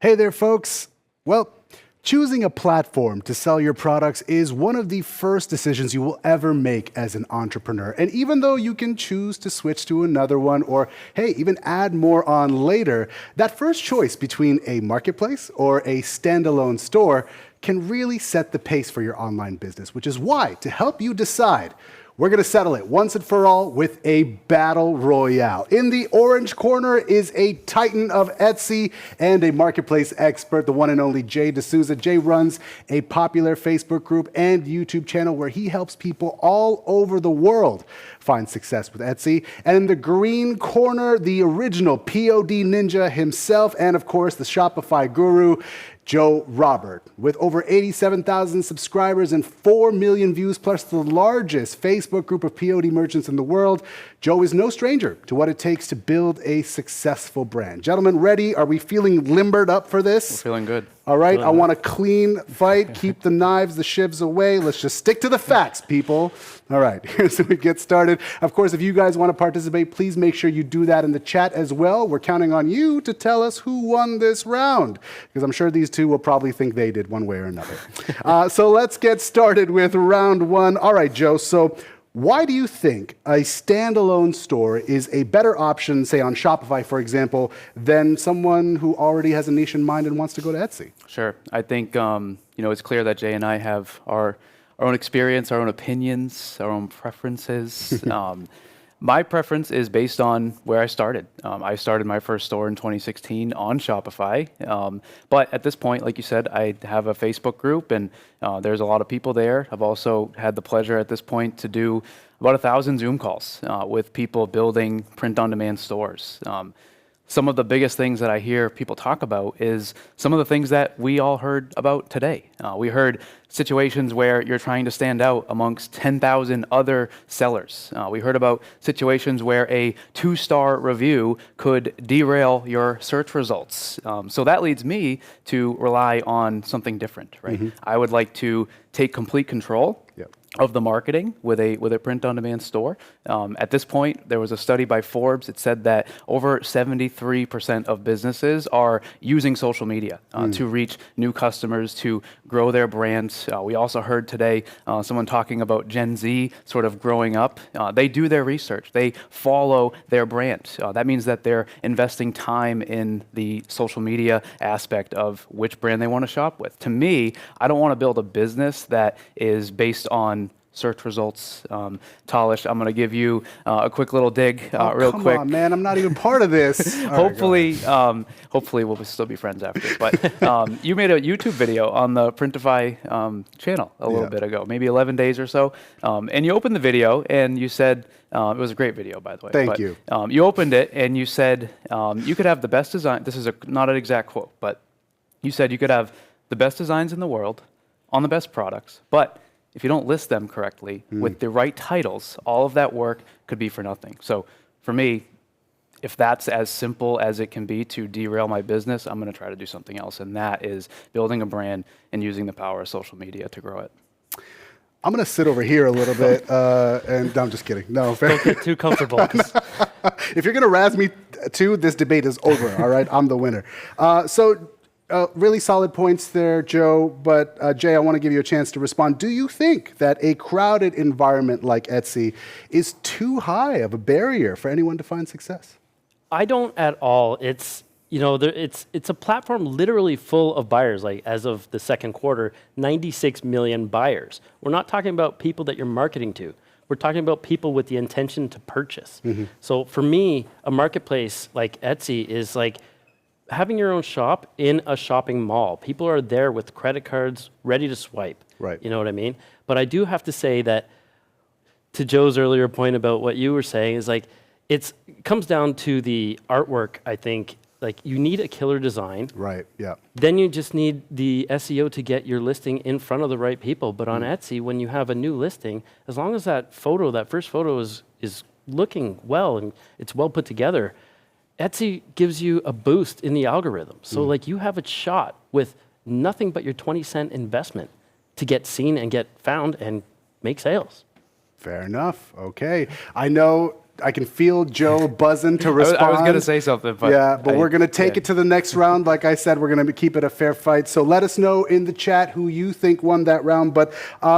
Hey there, folks. Well, choosing a platform to sell your products is one of the first decisions you will ever make as an entrepreneur. And even though you can choose to switch to another one or, hey, even add more on later, that first choice between a marketplace or a standalone store can really set the pace for your online business, which is why, to help you decide, we're going to settle it once and for all with a battle royale. In the orange corner is a titan of Etsy and a marketplace expert, the one and only Jay Souza. Jay runs a popular Facebook group and YouTube channel where he helps people all over the world find success with Etsy. And in the green corner, the original POD ninja himself, and of course, the Shopify guru, Joe Robert. With over 87,000 subscribers and 4 million views, plus the largest Facebook group of POD merchants in the world, Joe is no stranger to what it takes to build a successful brand. Gentlemen, ready? Are we feeling limbered up for this? We're feeling good. All right, I want a clean fight. Keep the knives, the shivs away. Let's just stick to the facts, people. All right, here's how we get started. Of course, if you guys want to participate, please make sure you do that in the chat as well. We're counting on you to tell us who won this round, because I'm sure these two will probably think they did one way or another. So let's get started with round one. All right, Joe, so why do you think a standalone store is a better option, say on Shopify, for example, than someone who already has a niche in mind and wants to go to Etsy? Sure. I think it's clear that Jay and I have our own experience, our own opinions, our own preferences. My preference is based on where I started. I started my first store in 2016 on Shopify. But at this point, like you said, I have a Facebook group and there's a lot of people there. I've also had the pleasure at this point to do about 1,000 Zoom calls with people building print-on-demand stores. Some of the biggest things that I hear people talk about is some of the things that we all heard about today. We heard situations where you're trying to stand out amongst 10,000 other sellers. We heard about situations where a 2-star review could derail your search results. So that leads me to rely on something different, right? Mm-hmm. I would like to take complete control of the marketing with a print-on-demand store. At this point, there was a study by Forbes. It said that over 73% of businesses are using social media to reach new customers, to grow their brands. We also heard today someone talking about Gen Z sort of growing up. They do their research. They follow their brand. That means that they're investing time in the social media aspect of which brand they want to shop with. To me, I don't want to build a business that is based on search results. Talish, I'm going to give you a quick little dig real quick. Come on, man. I'm not even part of this. Hopefully we'll still be friends after. But you made a YouTube video on the Printify channel a little bit ago, maybe 11 days or so. And you opened the video and you said, it was a great video, by the way. Thank you. You opened it and you said you could have the best design. This is not an exact quote, but you said you could have the best designs in the world on the best products, but if you don't list them correctly with the right titles, all of that work could be for nothing. So for me, if that's as simple as it can be to derail my business, I'm going to try to do something else, and that is building a brand and using the power of social media to grow it. I'm going to sit over here a little bit, and no, I'm just kidding. No, don't get too comfortable. If you're going to razz me too, this debate is over, all right? I'm the winner. Really solid points there, Joe, but Jay, I want to give you a chance to respond. Do you think that a crowded environment like Etsy is too high of a barrier for anyone to find success? I don't at all. It's a platform literally full of buyers. Like as of the second quarter, 96 million buyers. We're not talking about people that you're marketing to. We're talking about people with the intention to purchase. Mm-hmm. So for me, a marketplace like Etsy is like having your own shop in a shopping mall. People are there with credit cards ready to swipe. Right. You know what I mean? But I do have to say that to Joe's earlier point about what you were saying is like, it comes down to the artwork, I think. Like you need a killer design. Right, yeah. Then you just need the SEO to get your listing in front of the right people. But on Etsy, when you have a new listing, as long as that first photo is looking well and it's well put together, Etsy gives you a boost in the algorithm. So like you have a shot with nothing but your 20-cent investment to get seen and get found and make sales. Fair enough. Okay. I know I can feel Joe buzzing to respond. I was going to say something, but yeah, but we're going to take it to the next round. Like I said, we're going to keep it a fair fight. So let us know in the chat who you think won that round. But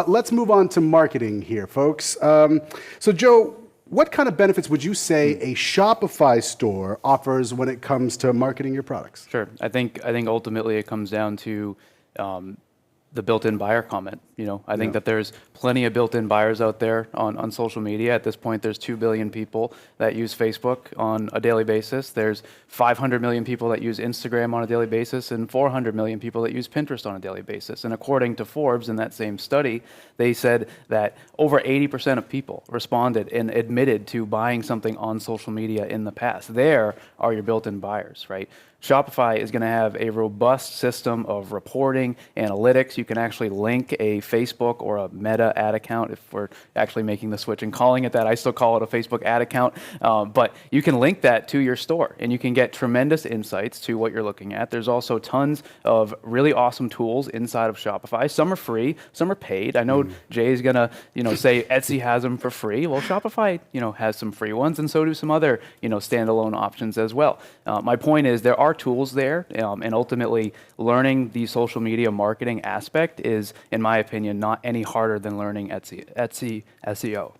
let's move on to marketing here, folks. So Joe, what kind of benefits would you say a Shopify store offers when it comes to marketing your products? Sure. I think ultimately it comes down to the built-in buyer comment. I think that there's plenty of built-in buyers out there on social media. At this point, there's 2 billion people that use Facebook on a daily basis. There's 500 million people that use Instagram on a daily basis and 400 million people that use Pinterest on a daily basis. And according to Forbes, in that same study, they said that over 80% of people responded and admitted to buying something on social media in the past. There are your built-in buyers, right? Shopify is going to have a robust system of reporting, analytics. You can actually link a Facebook or a Meta ad account if we're actually making the switch and calling it that. I still call it a Facebook ad account. But you can link that to your store and you can get tremendous insights to what you're looking at. There's also tons of really awesome tools inside of Shopify. Some are free, some are paid. I know Jay's going to say Etsy has them for free. Well, Shopify has some free ones, and so do some other standalone options as well. My point is there are tools there, and ultimately learning the social media marketing aspect is, in my opinion, not any harder than learning Etsy SEO.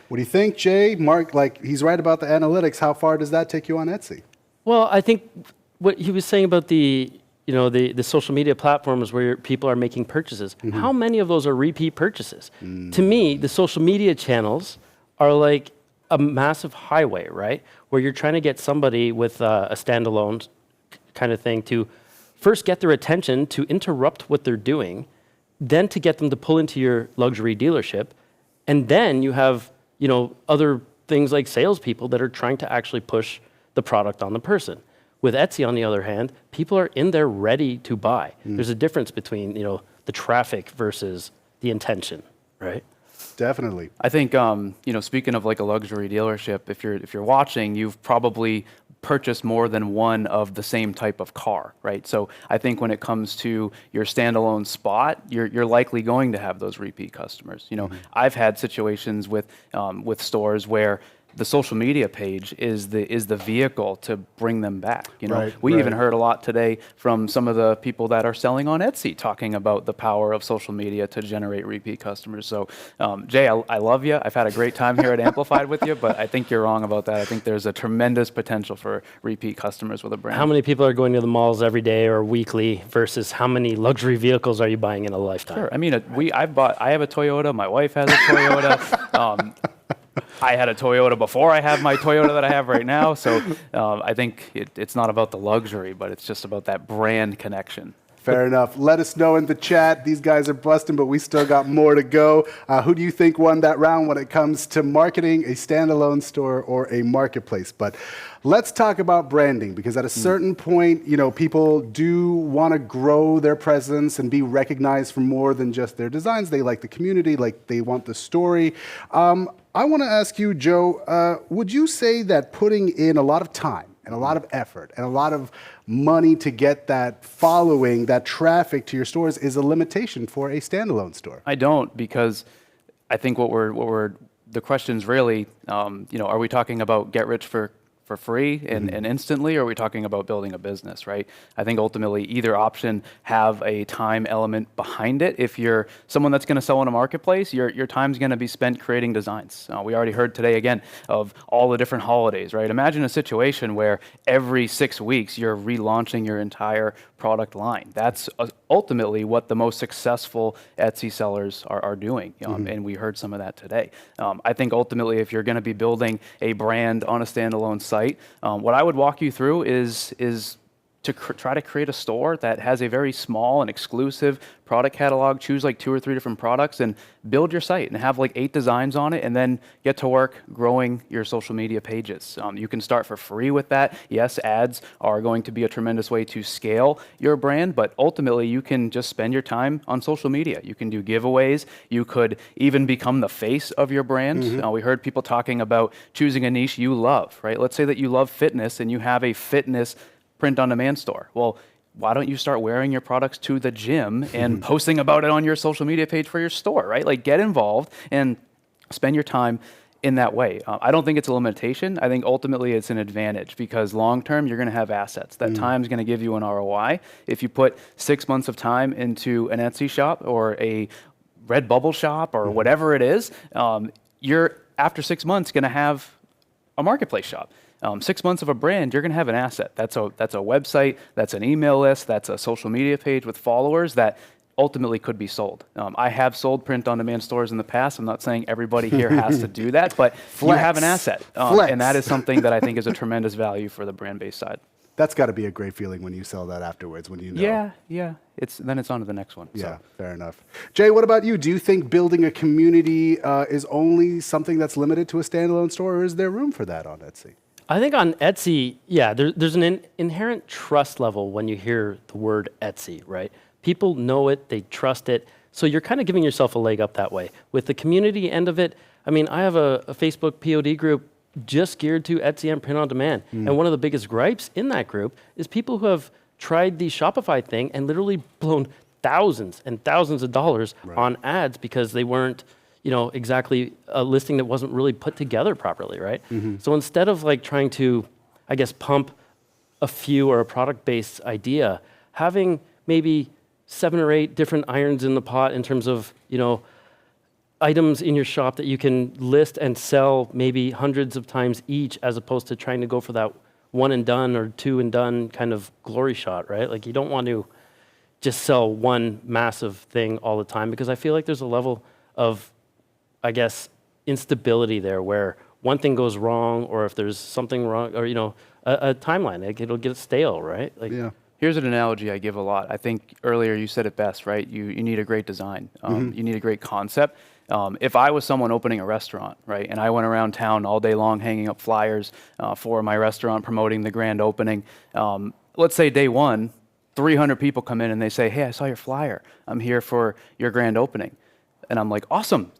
What do you think, Jay? Mark, he's right about the analytics. How far does that take you on Etsy? Well, I think what he was saying about the social media platforms where people are making purchases, how many of those are repeat purchases? To me, the social media channels are like a massive highway, right? Where you're trying to get somebody with a standalone kind of thing to first get their attention, to interrupt what they're doing, then to get them to pull into your luxury dealership. And then you have, other things like salespeople that are trying to actually push the product on the person. With Etsy, on the other hand, people are in there ready to buy. There's a difference between, the traffic versus the intention, right? Definitely. I think, speaking of like a luxury dealership, if you're watching, you've probably purchased more than one of the same type of car, right? So I think when it comes to your standalone spot, you're likely going to have those repeat customers. I've had situations with stores where the social media page is the vehicle to bring them back. We even heard a lot today from some of the people that are selling on Etsy talking about the power of social media to generate repeat customers. So, Jay, I love you. I've had a great time here at Amplified with you, but I think you're wrong about that. I think there's a tremendous potential for repeat customers with a brand. How many people are going to the malls every day or weekly versus how many luxury vehicles are you buying in a lifetime? Sure. I mean, I have a Toyota. My wife has a Toyota. I had a Toyota before I have my Toyota that I have right now. So I think it's not about the luxury, but it's just about that brand connection. Fair enough. Let us know in the chat. These guys are busting, but we still got more to go. Who do you think won that round when it comes to marketing a standalone store or a marketplace? But let's talk about branding, because at a certain point, people do want to grow their presence and be recognized for more than just their designs. They like the community, they want the story. I want to ask you, Joe, would you say that putting in a lot of time and a lot of effort and a lot of money to get that following, that traffic to your stores is a limitation for a standalone store? I don't, because I think the question's really, are we talking about get rich for free and instantly, or are we talking about building a business, right? I think ultimately either option have a time element behind it. If you're someone that's going to sell in a marketplace, your time's going to be spent creating designs. We already heard today again of all the different holidays, right? Imagine a situation where every 6 weeks you're relaunching your entire product line. That's ultimately what the most successful Etsy sellers are doing, and we heard some of that today. I think ultimately if you're going to be building a brand on a standalone site, what I would walk you through is to try to create a store that has a very small and exclusive product catalog. Choose like 2 or 3 different products and build your site and have like 8 designs on it, and then get to work growing your social media pages. You can start for free with that. Yes, ads are going to be a tremendous way to scale your brand, but ultimately you can just spend your time on social media. You can do giveaways. You could even become the face of your brand. We heard people talking about choosing a niche you love, right? Let's say that you love fitness and you have a fitness print-on-demand store. Well, why don't you start wearing your products to the gym and posting about it on your social media page for your store, right? Like, get involved and spend your time in that way. I don't think it's a limitation. I think ultimately it's an advantage because long term you're going to have assets. That time is going to give you an ROI. If you put 6 months of time into an Etsy shop or a Redbubble shop or whatever it is, you're after 6 months going to have a marketplace shop. 6 months of a brand, you're going to have an asset. That's a website, that's an email list, that's a social media page with followers that ultimately could be sold. I have sold print-on-demand stores in the past. I'm not saying everybody here has to do that, but you have an asset. And that is something that I think is a tremendous value for the brand-based side. That's got to be a great feeling when you sell that afterwards, when you know. Yeah. Then it's on to the next one. Yeah, fair enough. Jay, what about you? Do you think building a community is only something that's limited to a standalone store, or is there room for that on Etsy? I think on Etsy, there's an inherent trust level when you hear the word Etsy, right? People know it, they trust it, so you're kind of giving yourself a leg up that way. With the community end of it, I mean, I have a Facebook POD group just geared to Etsy and print on demand. And one of the biggest gripes in that group is people who have tried the Shopify thing and literally blown thousands and thousands of dollars on ads because they weren't, exactly a listing that wasn't really put together properly, right? So instead of like trying to, I guess, pump a few or a product-based idea, having maybe 7 or 8 different irons in the pot in terms of, items in your shop that you can list and sell maybe hundreds of times each, as opposed to trying to go for that one and done or two and done kind of glory shot, right? Like you don't want to just sell one massive thing all the time, because I feel like there's a level of, I guess, instability there where one thing goes wrong, or if there's something wrong, or, a timeline, like it'll get stale, right? Like, Yeah. Here's an analogy I give a lot. I think earlier you said it best, right? You need a great design. You need a great concept. If I was someone opening a restaurant, right, and I went around town all day long hanging up flyers for my restaurant, promoting the grand opening, let's say day one, 300 people come in and they say, hey, I saw your flyer. I'm here for your grand opening. And I'm like, awesome,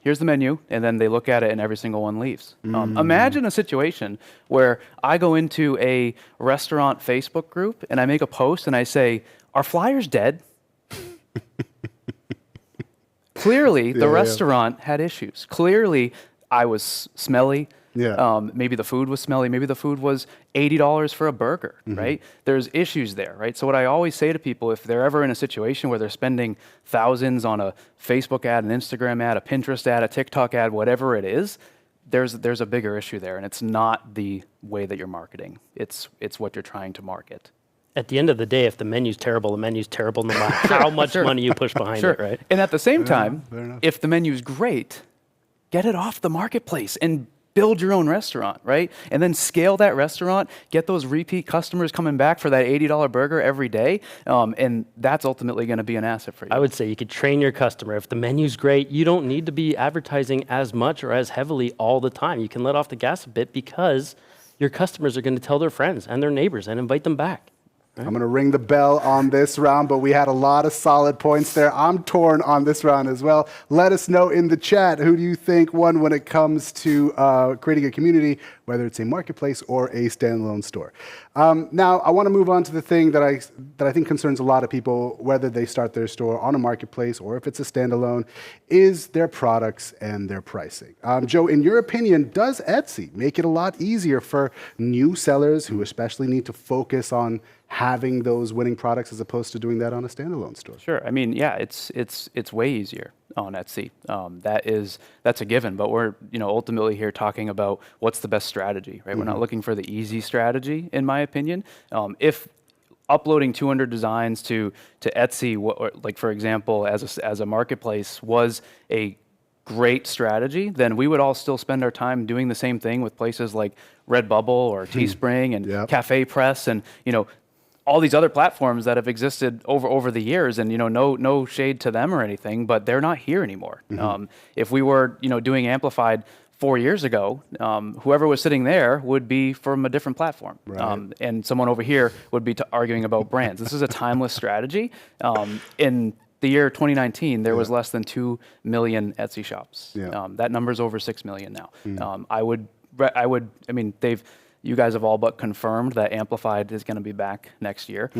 here's the menu. And then they look at it and every single one leaves. Imagine a situation where I go into a restaurant Facebook group and I make a post and I say, are flyers dead? Clearly, the restaurant had issues. Clearly, I was smelly. Maybe the food was smelly. Maybe the food was $80 for a burger, right? There's issues there, right? So what I always say to people, if they're ever in a situation where they're spending thousands on a Facebook ad, an Instagram ad, a Pinterest ad, a TikTok ad, whatever it is, there's a bigger issue there, and it's not the way that you're marketing. It's what you're trying to market. At the end of the day, if the menu's terrible, the menu's terrible no matter how much money you push behind it, right? And at the same time, if the menu's great, get it off the marketplace and build your own restaurant, right? And then scale that restaurant, get those repeat customers coming back for that $80 burger every day, and that's ultimately going to be an asset for you. I would say you could train your customer. If the menu's great, you don't need to be advertising as much or as heavily all the time. You can let off the gas a bit because your customers are going to tell their friends and their neighbors and invite them back. I'm going to ring the bell on this round, but we had a lot of solid points there. I'm torn on this round as well. Let us know in the chat, who do you think won when it comes to creating a community, whether it's a marketplace or a standalone store? Now, I want to move on to the thing that I think concerns a lot of people, whether they start their store on a marketplace or if it's a standalone, is their products and their pricing. Joe, in your opinion, does Etsy make it a lot easier for new sellers who especially need to focus on having those winning products as opposed to doing that on a standalone store? Sure. I mean, yeah, it's way easier on Etsy. That's a given. But we're ultimately here talking about what's the best strategy, right? We're not looking for the easy strategy, in my opinion. If uploading 200 designs to Etsy, like for example, as a marketplace, was a great strategy, then we would all still spend our time doing the same thing with places like Redbubble or Teespring and Cafe Press and all these other platforms that have existed over the years, and no shade to them or anything, but they're not here anymore. If we were doing Amplified 4 years ago, whoever was sitting there would be from a different platform, and someone over here would be arguing about brands. This is a timeless strategy. In the year 2019, there was less than 2 million Etsy shops. That number's over 6 million now. I mean, you guys have all but confirmed that Amplified is going to be back next year.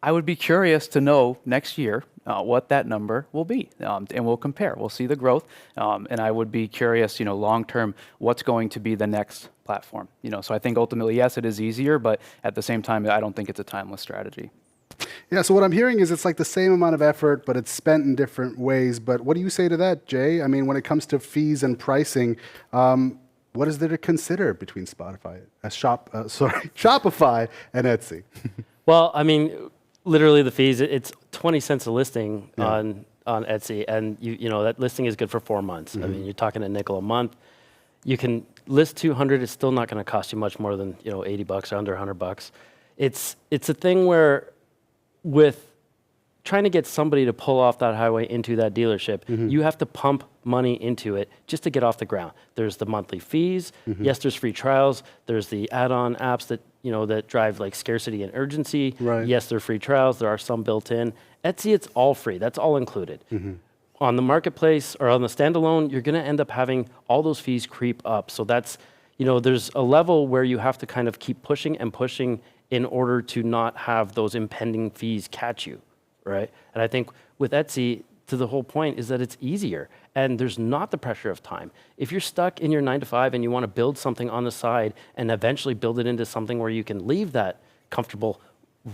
I would be curious to know next year what that number will be, and we'll compare. We'll see the growth, and I would be curious, long term, what's going to be the next platform. So I think ultimately, yes, it is easier, but at the same time, I don't think it's a timeless strategy. Yeah, so what I'm hearing is it's like the same amount of effort, but it's spent in different ways. But what do you say to that, Jay? I mean, when it comes to fees and pricing, what is there to consider between Shopify and Etsy? Well, I mean, literally the fees, it's 20 cents a listing on Etsy, and that listing is good for 4 months. I mean, you're talking a nickel a month. You can list 200, it's still not going to cost you much more than, $80 or under $100. It's a thing where with trying to get somebody to pull off that highway into that dealership, you have to pump money into it just to get off the ground. There's the monthly fees. Yes, there's free trials. There's the add-on apps that that drive like scarcity and urgency. Right. Yes, they're free trials. There are some built in. Etsy, it's all free. That's all included. On the marketplace or on the standalone, you're going to end up having all those fees creep up. So that's there's a level where you have to kind of keep pushing and pushing in order to not have those impending fees catch you. Right? And I think with Etsy, to the whole point is that it's easier and there's not the pressure of time. If you're stuck in your 9 to 5 and you want to build something on the side and eventually build it into something where you can leave that comfortable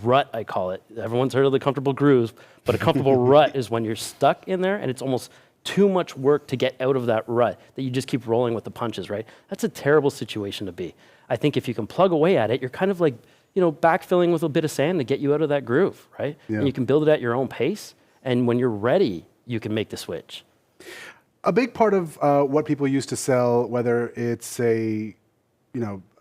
rut, I call it. Everyone's heard of the comfortable groove, but a comfortable rut is when you're stuck in there and it's almost too much work to get out of that rut that you just keep rolling with the punches, right? That's a terrible situation to be. I think if you can plug away at it, you're kind of like backfilling with a bit of sand to get you out of that groove, right? Yeah. And you can build it at your own pace. And when you're ready, you can make the switch. A big part of what people used to sell, whether it's a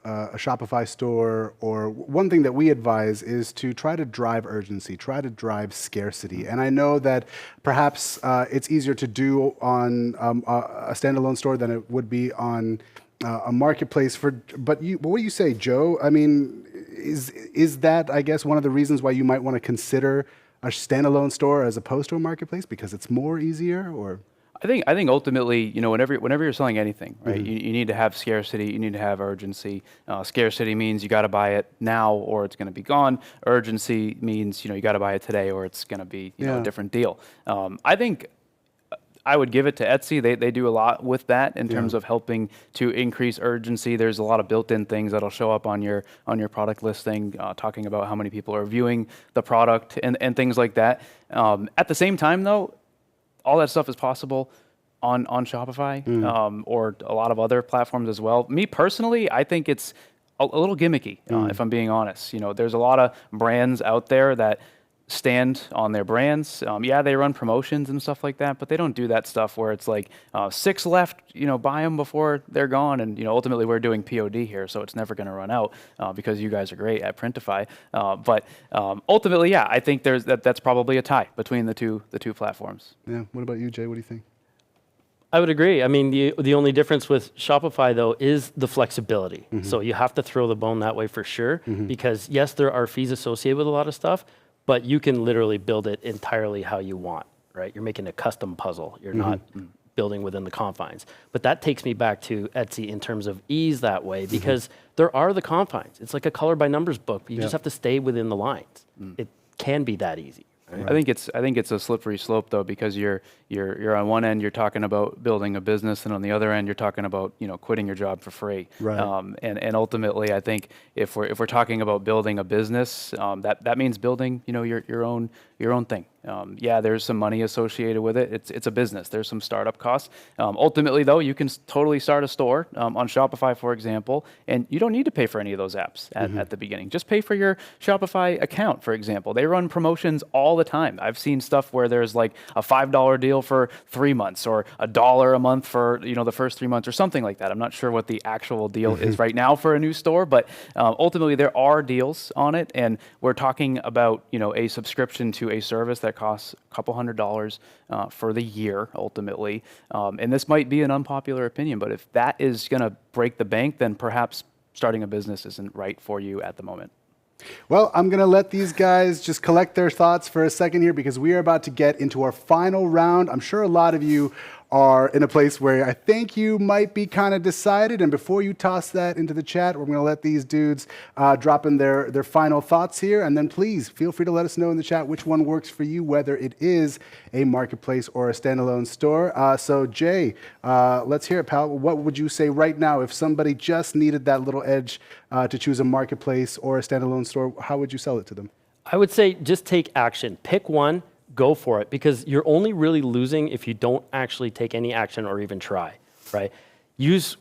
Shopify store, or one thing that we advise is to try to drive urgency, try to drive scarcity. And I know that perhaps it's easier to do on a standalone store than it would be on a marketplace. But what do you say, Joe? I mean, is that, I guess, one of the reasons why you might want to consider a standalone store as opposed to a marketplace because it's more easier, or? I think ultimately, whenever you're selling anything, right, you need to have scarcity, you need to have urgency. Scarcity means you got to buy it now or it's going to be gone. Urgency means you got to buy it today or it's going to be a different deal. I think I would give it to Etsy. They do a lot with that in terms of helping to increase urgency. There's a lot of built-in things that'll show up on your product listing, talking about how many people are viewing the product and things like that. At the same time, though, all that stuff is possible on Shopify or a lot of other platforms as well. Me personally, I think it's a little gimmicky, if I'm being honest. There's a lot of brands out there that stand on their brands. They run promotions and stuff like that, but they don't do that stuff where it's like 6 left, buy them before they're gone. And, ultimately we're doing POD here, so it's never going to run out because you guys are great at Printify. But ultimately, I think that's probably a tie between the two platforms. Yeah. What about you, Jay? What do you think? I would agree. I mean, the only difference with Shopify, though, is the flexibility. So you have to throw the bone that way for sure, because yes, there are fees associated with a lot of stuff, but you can literally build it entirely how you want, right? You're making a custom puzzle. You're not building within the confines. But that takes me back to Etsy in terms of ease that way, because there are the confines. It's like a color by numbers book, but you just have to stay within the lines. It can be that easy. Right? I think it's a slippery slope though, because you're on one end you're talking about building a business, and on the other end you're talking about quitting your job for free. Right. And ultimately, I think if we're talking about building a business, that means building your own thing. There's some money associated with it. It's a business. There's some startup costs. Ultimately, though, you can totally start a store on Shopify, for example, and you don't need to pay for any of those apps at the beginning. Just pay for your Shopify account, for example. They run promotions all the time. I've seen stuff where there's like a $5 deal for 3 months, or $1 a month for the first 3 months, or something like that. I'm not sure what the actual deal is right now for a new store, but ultimately there are deals on it, and we're talking about a subscription to a service that costs a couple $100 for the year ultimately. And this might be an unpopular opinion, but if that is going to break the bank, then perhaps starting a business isn't right for you at the moment. Well, I'm going to let these guys just collect their thoughts for a second here, because we are about to get into our final round. I'm sure a lot of you are in a place where I think you might be kind of decided. And before you toss that into the chat, we're going to let these dudes drop in their final thoughts here. And then please feel free to let us know in the chat which one works for you, whether it is a marketplace or a standalone store. So Jay, let's hear it, pal. What would you say right now if somebody just needed that little edge to choose a marketplace or a standalone store? How would you sell it to them? I would say just take action. Pick one, go for it, because you're only really losing if you don't actually take any action or even try, right? Use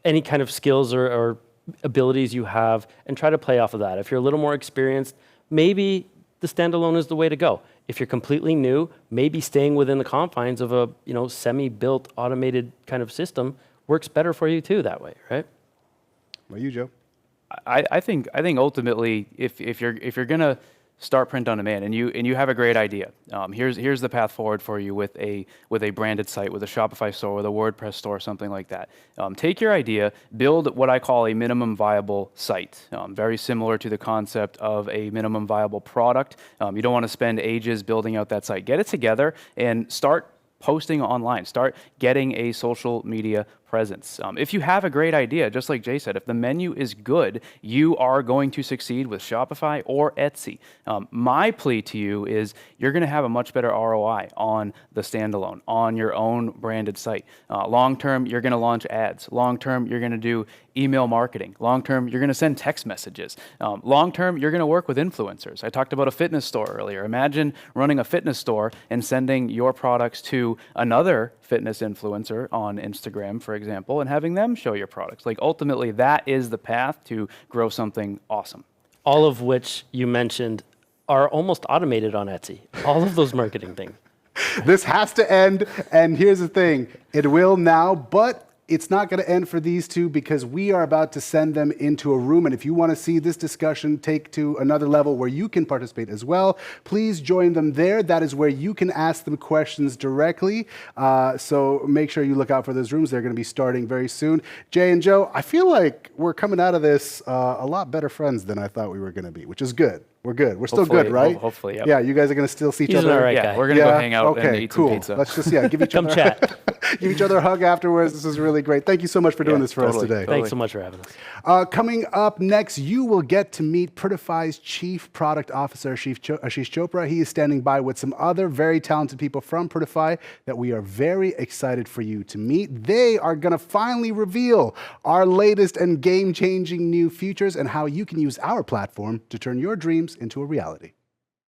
any kind of skills or abilities you have and try to play off of that. If you're a little more experienced, maybe the standalone is the way to go. If you're completely new, maybe staying within the confines of a semi-built automated kind of system works better for you too that way, right? What about you, Joe? I think ultimately, if you're gonna start print on demand and you have a great idea, here's the path forward for you with a branded site, with a Shopify store, with a WordPress store, something like that. Take your idea, build what I call a minimum viable site, very similar to the concept of a minimum viable product. You don't want to spend ages building out that site. Get it together and start posting online. Start getting a social media presence. If you have a great idea, just like Jay said, if the menu is good, you are going to succeed with Shopify or Etsy. My plea to you is you're going to have a much better ROI on the standalone, on your own branded site. Long term, you're going to launch ads. Long term, you're going to do email marketing. Long term, you're going to send text messages. Long term, you're going to work with influencers. I talked about a fitness store earlier. Imagine running a fitness store and sending your products to another fitness influencer on Instagram, for example, and having them show your products. Like ultimately, that is the path to grow something awesome. All of which you mentioned are almost automated on Etsy. All of those marketing things. This has to end, and here's the thing. It will now, but it's not going to end for these two because we are about to send them into a room. And if you want to see this discussion take to another level where you can participate as well, please join them there. That is where you can ask them questions directly. So make sure you look out for those rooms. They're going to be starting very soon. Jay and Joe, I feel like we're coming out of this a lot better friends than I thought we were going to be, which is good. We're good. We're still good, right? Hopefully, yeah. You guys are going to still see each He's other. an all right yeah, guy. we're going to go hang out and eat some pizza. Let's just give each Come other chat. give each other a hug afterwards. This is really great. Thank you so much for doing this for us today. Thanks so much for having us. Coming up next, you will get to meet Printify's Chief Product Officer, Ashish Chopra. He is standing by with some other very talented people from Printify that we are very excited for you to meet. They are going to finally reveal our latest and game-changing new features and how you can use our platform to turn your dreams into a reality.